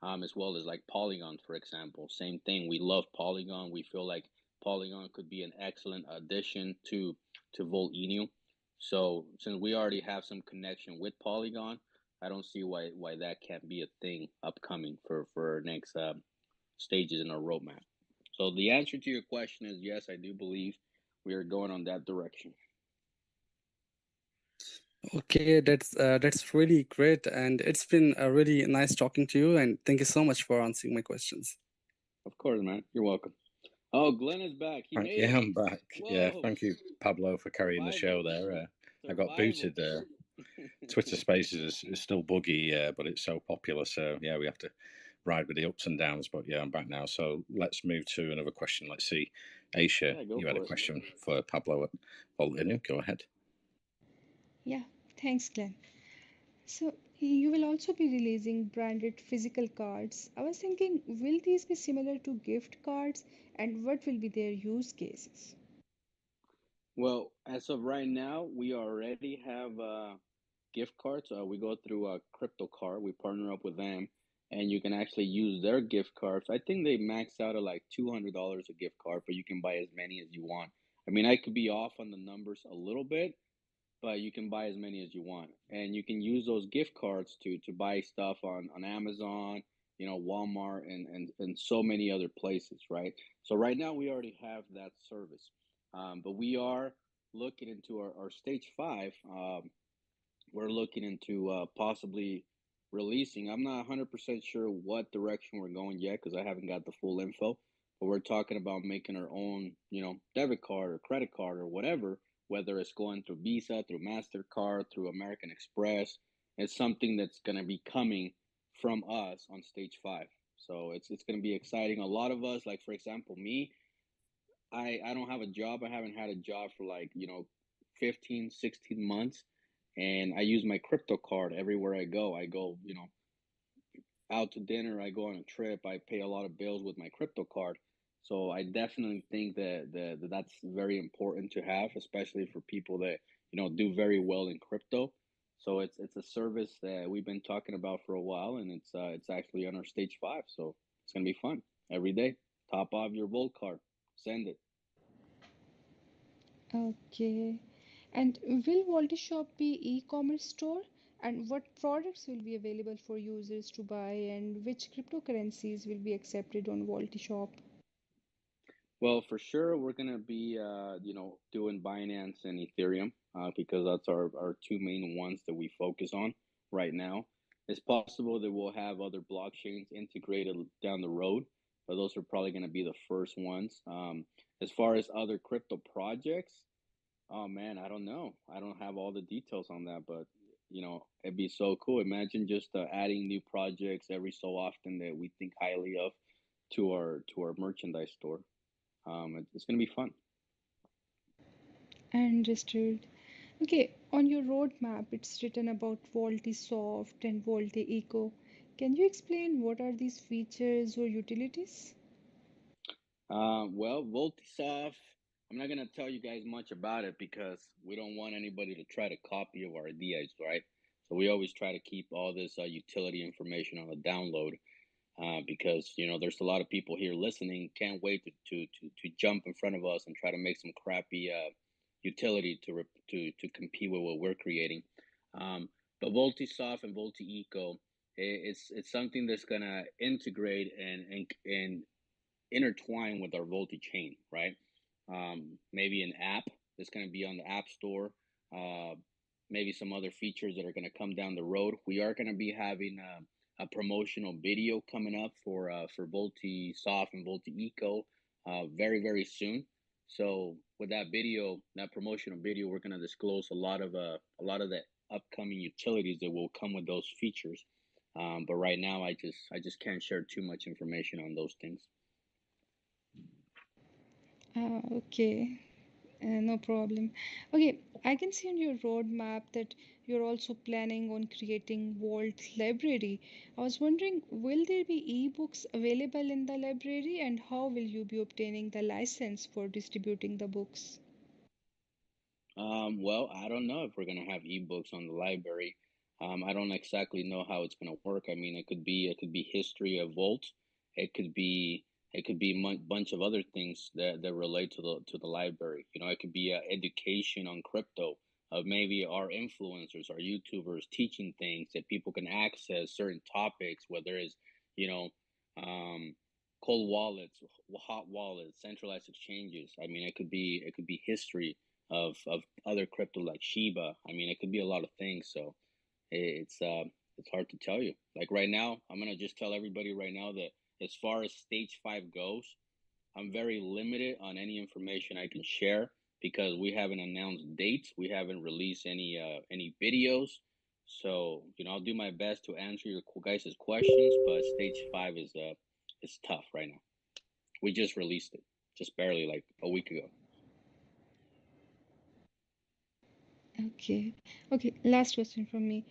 as well as like Polygon, for example. Same thing. We love Polygon. We feel like Polygon could be an excellent addition to Volt Inu. So since we already have some connection with Polygon, I don't see why that can't be a thing upcoming for our next stages in our roadmap. So the answer to your question is yes, I do believe we are going on that direction. Okay, that's really great, and it's been really nice talking to you. And thank you so much for answering my questions. Of course, man. You're welcome. Oh, Glenn is back. He made it. Yeah, I'm back. Whoa. Yeah, thank you, Pablo, for carrying the show there. I got booted. Twitter Spaces is still buggy, but it's so popular. So yeah, we have to ride with the ups and downs. But yeah, I'm back now. So let's move to another question. Let's see, Aisha, you had a question for Pablo at Volt Inu. Go ahead. Yeah, thanks, Glenn. So you will also be releasing branded physical cards. I was thinking, will these be similar to gift cards, and what will be their use cases? Well, as of right now, we already have gift cards. We go through a crypto card. We partner up with them, and you can actually use their gift cards. I think they max out at like $200 a gift card, but you can buy as many as you want. I mean, I could be off on the numbers a little bit, but you can buy as many as you want, and you can use those gift cards to buy stuff on Amazon, Walmart, and so many other places, right? So right now we already have that service, but we are looking into our stage 5. We're looking into possibly releasing. I'm not 100% sure what direction we're going yet because I haven't got the full info. But we're talking about making our own, debit card or credit card or whatever, whether it's going through Visa, through MasterCard, through American Express. It's something that's going to be coming from us on stage 5. So it's going to be exciting. A lot of us, like for example, me, I don't have a job. I haven't had a job for like, 15, 16 months. And I use my crypto card everywhere I go. I go, out to dinner, I go on a trip, I pay a lot of bills with my crypto card. So I definitely think that that's very important to have, especially for people that, do very well in crypto. So it's a service that we've been talking about for a while, and it's actually on our stage 5. So it's gonna be fun every day. Top off your Volt card, send it. Okay. And will Shop be e-commerce store? And what products will be available for users to buy, and which cryptocurrencies will be accepted on Shop? Well, for sure, we're gonna be, doing Binance and Ethereum, because that's our two main ones that we focus on right now. It's possible that we'll have other blockchains integrated down the road, but those are probably gonna be the first ones. As far as other crypto projects, oh man, I don't know. I don't have all the details on that, but it'd be so cool. Imagine just adding new projects every so often that we think highly of to our merchandise store. It's going to be fun. Understood. Okay, on your roadmap, it's written about Vaulty Soft and Vaulty Eco. Can you explain what are these features or utilities? Well, Voltisoft, I'm not going to tell you guys much about it because we don't want anybody to try to copy our ideas, right? So we always try to keep all this utility information on the download. because there's a lot of people here listening. Can't wait to jump in front of us and try to make some crappy utility to compete with what we're creating. But VoltiSoft and VoltiEco, it's something that's gonna integrate and intertwine with our Volti chain, right? Maybe an app that's gonna be on the App Store. Maybe some other features that are gonna come down the road. We are gonna be having a promotional video coming up for VoltiSoft and VoltiEco very, very soon. So with that video, that promotional video, we're gonna disclose a lot of the upcoming utilities that will come with those features. But right now, I just can't share too much information on those things. Okay. No problem. Okay, I can see on your roadmap that you're also planning on creating Vault Library. I was wondering, will there be ebooks available in the library, and how will you be obtaining the license for distributing the books? Well, I don't know if we're gonna have ebooks on the library. I don't exactly know how it's gonna work. I mean, it could be history of Volt. It could be bunch of other things that relate to the library. It could be education on crypto of maybe our influencers, our YouTubers teaching things that people can access certain topics, whether it's you know, um, cold wallets, hot wallets, centralized exchanges. I mean, it could be history of other crypto like Shiba. I mean, it could be a lot of things. So it's hard to tell you. Like right now, I'm gonna just tell everybody right now that as far as stage 5 goes, I'm very limited on any information I can share because we haven't announced dates. We haven't released any videos. So I'll do my best to answer your guys' questions, but stage 5 is tough right now. We just released it, just barely like a week ago. Okay. Okay, last question from me.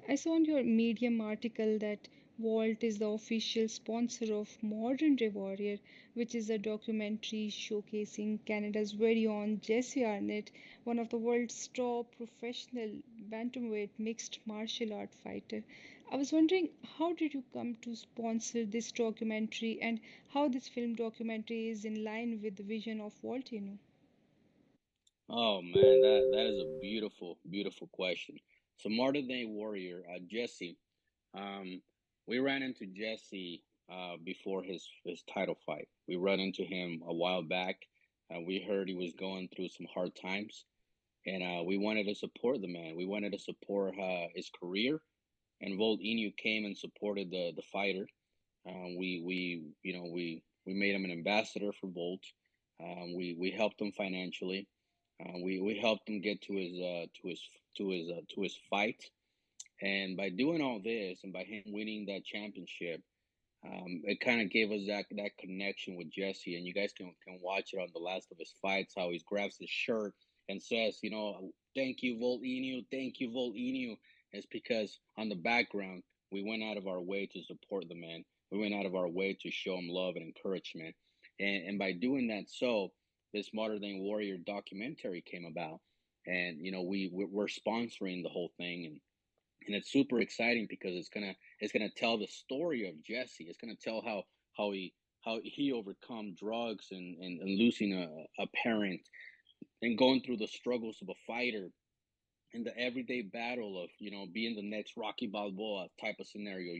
I saw on your Medium article that Walt is the official sponsor of Modern Day Warrior, which is a documentary showcasing Canada's very own Jesse Arnett, one of the world's top professional bantamweight mixed martial art fighter. I was wondering, how did you come to sponsor this documentary, and how this film documentary is in line with the vision of Walt, you know? Oh man, that is a beautiful, beautiful question. So Modern Day Warrior, Jesse, um, we ran into Jesse before his title fight. We ran into him a while back. We heard he was going through some hard times, and we wanted to support the man. We wanted to support his career, and Volt Inu came and supported the fighter. We made him an ambassador for Volt. We helped him financially. We helped him get to his fight, and by doing all this and by him winning that championship, it kind of gave us that connection with Jesse. And you guys can watch it on the last of his fights how he grabs his shirt and says, thank you, Volt Inu, thank you, Volt Inu. It's because on the background we went out of our way to support the man. We went out of our way to show him love and encouragement, and by doing that, this Modern Day Warrior documentary came about, and we're sponsoring the whole thing, and it's super exciting because it's gonna tell the story of Jesse. It's gonna tell how he overcome drugs and losing a parent and going through the struggles of a fighter in the everyday battle of being the next Rocky Balboa type of scenario.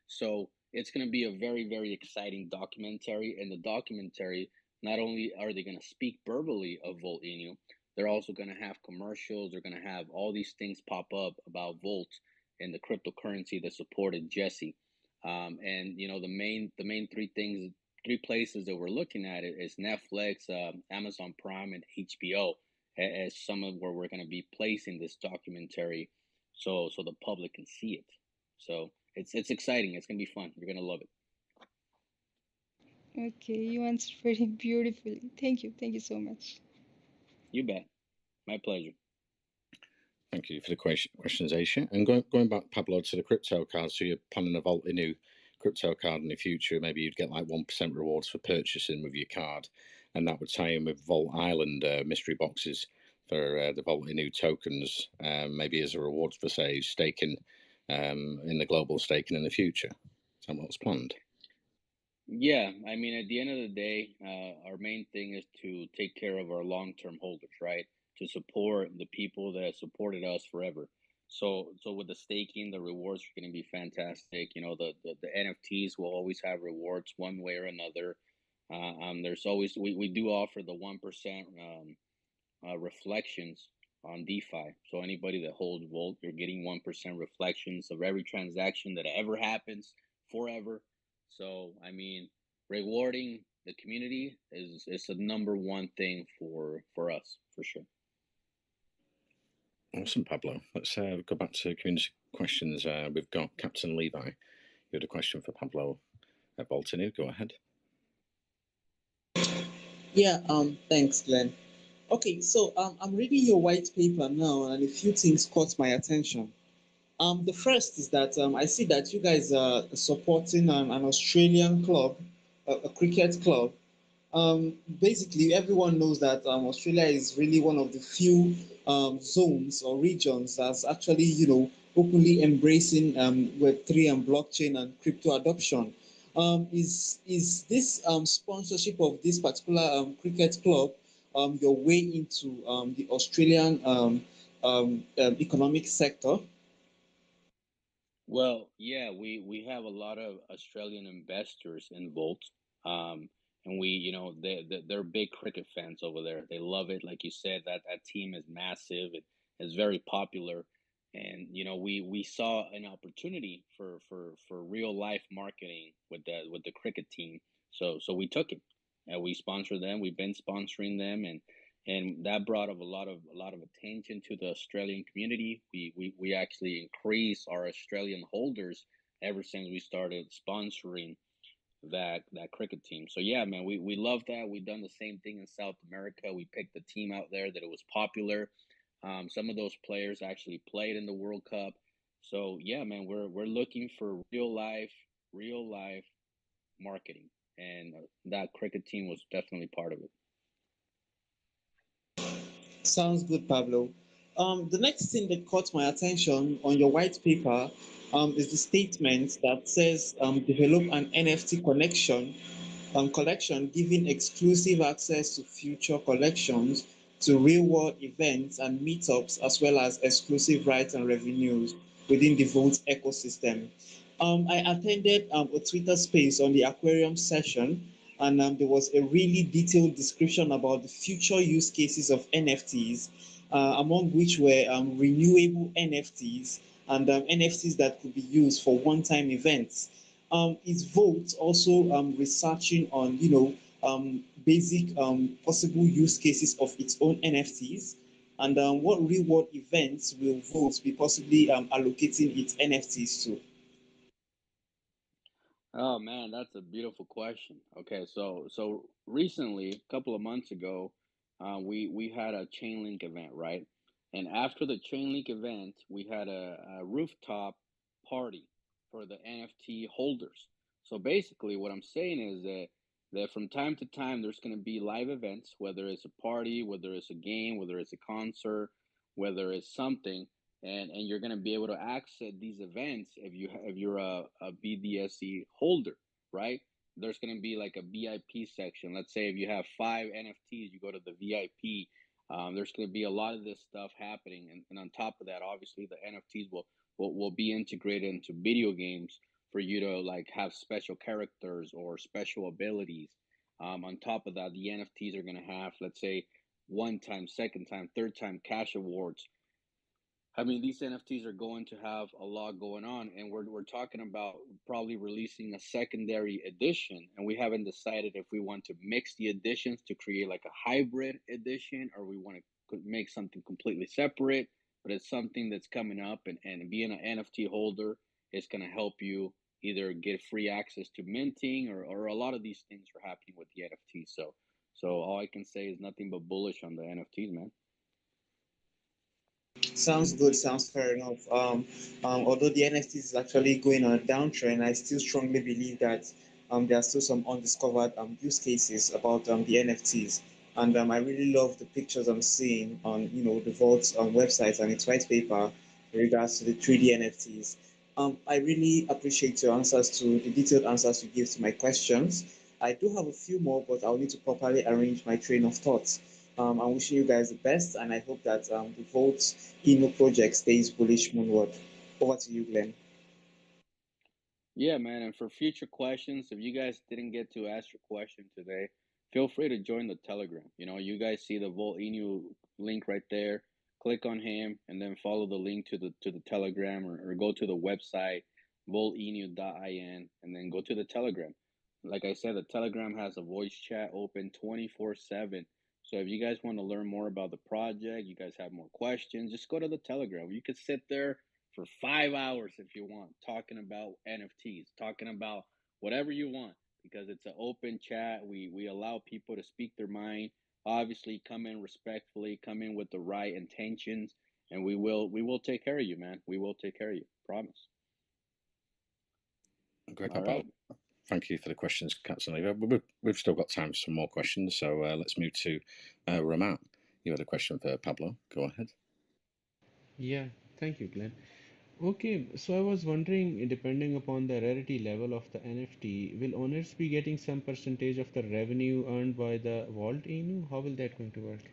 So it's going to be a very, very exciting documentary, and the documentary, not only are they going to speak verbally of Volt Inu, they're also going to have commercials. They're going to have all these things pop up about Volt and the cryptocurrency that supported Jesse. And the main three places that we're looking at it is Netflix, Amazon Prime, and HBO as some of where we're going to be placing this documentary, so the public can see it. So it's exciting. It's going to be fun. You're going to love it. Okay, you answered very beautifully. Thank you. Thank you so much. You bet. My pleasure. Thank you for the questions, Aisha. And going back, Pablo, to the crypto card, so you're planning a Volt Inu crypto card in the future. Maybe you'd get like 1% rewards for purchasing with your card, and that would tie in with Volt Island mystery boxes for the Volt Inu tokens, maybe as a reward for, say, staking in the global staking in the future. Is that what's planned? Yeah, I mean, at the end of the day, our main thing is to take care of our long-term holders, right? To support the people that have supported us forever. So with the staking, the rewards are going to be fantastic. You know, the NFTs will always have rewards one way or another. There's always we do offer the 1% reflections on DeFi. So anybody that holds Volt, you're getting 1% reflections of every transaction that ever happens forever. So I mean, rewarding the community is the number one thing for us for sure. Awesome, Pablo. Let's go back to community questions. We've got Captain Levi. You had a question for Pablo at Volt Inu. Go ahead. Yeah, thanks, Glenn. Okay, so I'm reading your white paper now, and a few things caught my attention. The first is that I see that you guys are supporting an Australian club, a cricket club. Basically, everyone knows that Australia is really one of the few zones or regions that's actually, openly embracing Web3 and blockchain and crypto adoption. Is this sponsorship of this particular cricket club your way into the Australian economic sector? Well, yeah, we have a lot of Australian investors in Volt, and they're big cricket fans over there. They love it, like you said. That team is massive. It is very popular, and we saw an opportunity for real life marketing with the cricket team. So we took it, and we sponsored them. We've been sponsoring them, and that brought up a lot of attention to the Australian community. We actually increased our Australian holders ever since we started sponsoring that cricket team. So yeah, man, we love that. We've done the same thing in South America. We picked a team out there that it was popular. Some of those players actually played in the World Cup. So yeah, man, we're looking for real life marketing, and that cricket team was definitely part of it. Sounds good, Pablo. The next thing that caught my attention on your white paper is the statement that says develop an NFT collection giving exclusive access to future collections, to real-world events and meetups, as well as exclusive rights and revenues within the Volt ecosystem. I attended a Twitter space on the aquarium session, and there was a really detailed description about the future use cases of NFTs, among which were renewable NFTs and NFTs that could be used for one-time events. Is Volt also researching on, basic possible use cases of its own NFTs? And what real-world events will Volt be possibly allocating its NFTs to? Oh man, that's a beautiful question. Okay, so recently, a couple of months ago, we had a Chainlink event, right? And after the Chainlink event, we had a rooftop party for the NFT holders. So basically, what I'm saying is that from time to time, there's going to be live events, whether it's a party, whether it's a game, whether it's a concert, whether it's something, and you're going to be able to access these events if you're a BDSC holder, right? There's going to be like a VIP section. Let's say if you have 5 NFTs, you go to the VIP. There's going to be a lot of this stuff happening, and on top of that, obviously the NFTs will be integrated into video games for you to like have special characters or special abilities. On top of that, the NFTs are going to have, let's say, one time, second time, third time cash awards. I mean, these NFTs are going to have a lot going on, and we're talking about probably releasing a secondary edition, and we haven't decided if we want to mix the editions to create like a hybrid edition, or we want to make something completely separate. But it's something that's coming up, and being an NFT holder is going to help you either get free access to minting, or a lot of these things are happening with the NFTs. So all I can say is nothing but bullish on the NFTs, man. Sounds good. Sounds fair enough. Although the NFT is actually going on a downtrend, I still strongly believe that there are still some undiscovered use cases about the NFTs. And I really love the pictures I'm seeing on the Vault's website and its white paper in regards to the 3D NFTs. I really appreciate your answers to the detailed answers you give to my questions. I do have a few more, but I'll need to properly arrange my train of thoughts. I'm wishing you guys the best, and I hope that the Volt Inu project stays bullish moonward. Over to you, Glenn. Yeah, man. And for future questions, if you guys didn't get to ask your question today, feel free to join the Telegram. You know, you guys see the Volt Inu link right there. Click on him and then follow the link to the Telegram, or go to the website voltinu.in and then go to the Telegram. Like I said, the Telegram has a voice chat open 24/7. So if you guys want to learn more about the project, you guys have more questions, just go to the Telegram. You could sit there for 5 hours if you want, talking about NFTs, talking about whatever you want, because it's an open chat. We allow people to speak their mind. Obviously, come in respectfully, come in with the right intentions, and we will take care of you, man. We will take care of you. Promise. Great, All Pablo. right. Thank you for the questions, Katzenlever. We've still got time for some more questions, so let's move to Ramat. You had a question for Pablo. Go ahead. Yeah, thank you, Glenn. Okay, so I was wondering, depending upon the rarity level of the NFT, will owners be getting some percentage of the revenue earned by the Vault Inu? How will that going to work?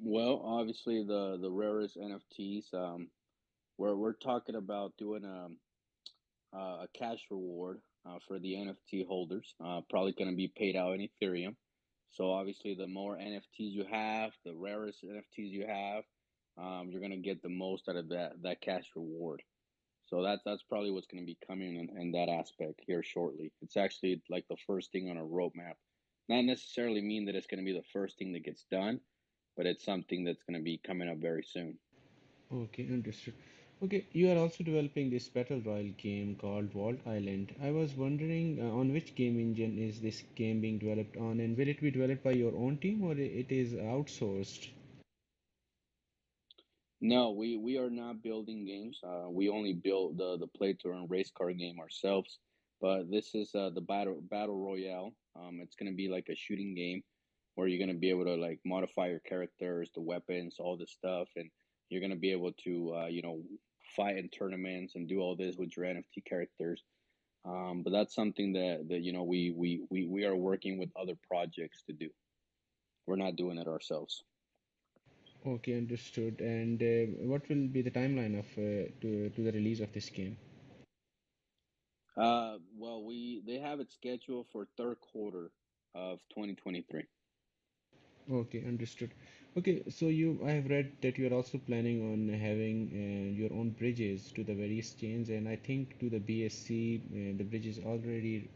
Well, obviously the rarest NFTs. We're talking about doing a cash reward for the NFT holders. Probably going to be paid out in Ethereum. So obviously, the more NFTs you have, the rarest NFTs you have, you're going to get the most out of that cash reward. So that's probably what's going to be coming in that aspect here shortly. It's actually like the first thing on our roadmap. Not necessarily mean that it's going to be the first thing that gets done, but it's something that's going to be coming up very soon. Okay, understood. Okay, you are also developing this battle royale game called Vault Island. I was wondering on which game engine is this game being developed on, and will it be developed by your own team or it is outsourced? No, we are not building games. We only build the play to earn race car game ourselves. But this is the battle royale. It's gonna be like a shooting game where you're gonna be able to like modify your characters, the weapons, all this stuff, and you're gonna be able to fight in tournaments and do all this with your NFT characters. But that's something that we are working with other projects to do. We're not doing it ourselves. Okay, understood. And what will be the timeline of to the release of this game? Well, they have it scheduled for third quarter of 2023. Okay, understood. Okay, so I have read that you are also planning on having your own bridges to the various chains, and I think to the BSC, the bridge is already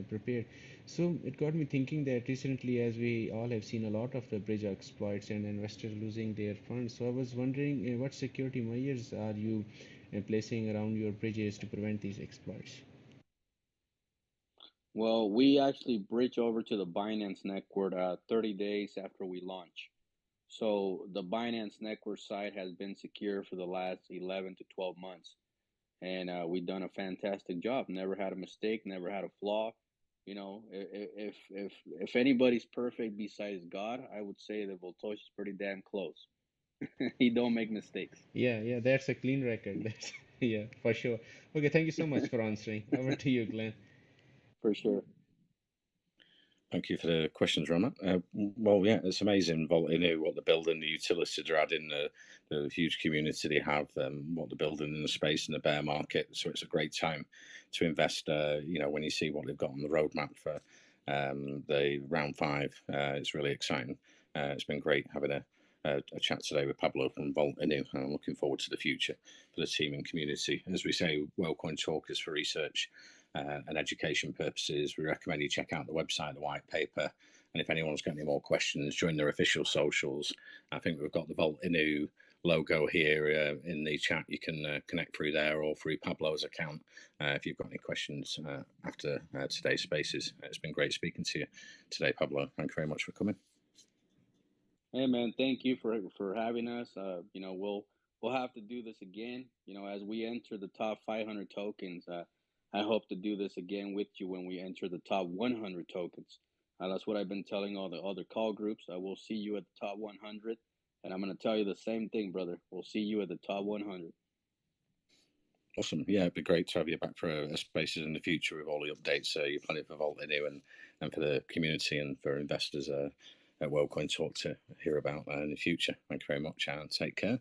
prepared. So it got me thinking that recently, as we all have seen a lot of the bridge exploits and investors losing their funds, so I was wondering what security measures are you placing around your bridges to prevent these exploits? Well, we actually bridge over to the Binance network 30 days after we launch. So the Binance network site has been secure for the last 11 to 12 months. And we've done a fantastic job. Never had a mistake, never had a flaw. You know, if anybody's perfect besides God, I would say that Voltosh is pretty damn close. He don't make mistakes. Yeah, yeah, that's a clean record. That's yeah, for sure. Okay, thank you so much for answering. Over to you, Glenn. For sure. Thank you for the questions, Ramat. Well, yeah, it's amazing. Vault Inu, what they're building, the utilities they're adding, the huge community they have, what they're building in the space in the bear market. So it's a great time to invest. When you see what they've got on the roadmap for the round 5, it's really exciting. It's been great having a chat today with Pablo from Vault Inu, and I'm looking forward to the future for the team and community. As we say, WellCoin Talk is for research and education purposes. We recommend you check out the website, the white paper, and if anyone's got any more questions, join their official socials. I think we've got the Vault Inu logo here in the chat. You can connect through there or through Pablo's account if you've got any questions after today's spaces. It's been great speaking to you today, Pablo. Thank you very much for coming. Hey man, thank you for having us. We'll have to do this again. As we enter the top 500 tokens. I hope to do this again with you when we enter the top 100 tokens. That's what I've been telling all the other call groups. I will see you at the top 100, And I'm going to tell you the same thing, brother. We'll see you at the top 100. Awesome. Yeah, it'd be great to have you back for a Spaces in the future with all the updates. You're planning for Vault Inu and for the community and for investors at WorldCoin Talk to hear about in the future. Thank you very much, and take care.